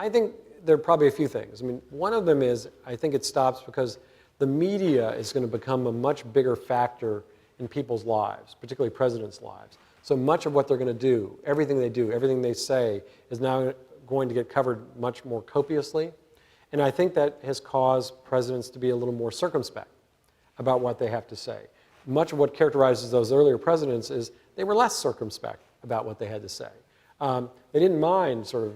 I think there are probably a few things. I mean, one of them is I think it stops because the media is going to become a much bigger factor in people's lives, particularly presidents' lives. So much of what they're going to do, everything they say, is now going to get covered much more copiously. And I think that has caused presidents to be a little more circumspect about what they have to say. Much of what characterizes those earlier presidents is they were less circumspect about what they had to say. They didn't mind sort of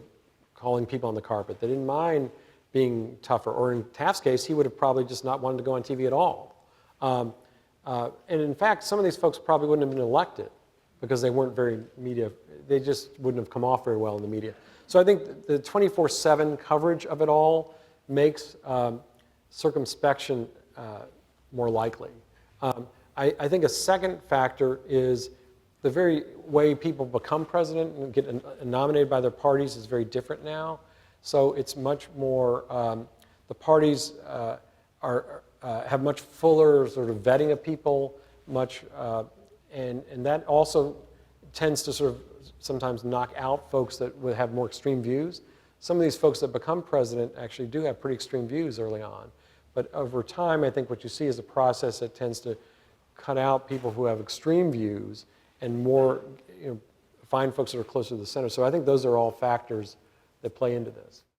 calling people on the carpet. They didn't mind being tougher. Or in Taft's case, he would have probably just not wanted to go on TV at all. And in fact, some of these folks probably wouldn't have been elected because they weren't very media, they just wouldn't have come off very well in the media. So I think the 24/7 coverage of it all makes circumspection more likely. I think a second factor is the very way people become president and get nominated by their parties is very different now. So it's much more, the parties have much fuller sort of vetting of people, and that also tends to sort of sometimes knock out folks that would have more extreme views. Some of these folks that become president actually do have pretty extreme views early on. But over time, I think what you see is a process that tends to cut out people who have extreme views and more, find folks that are closer to the center. So I think those are all factors that play into this.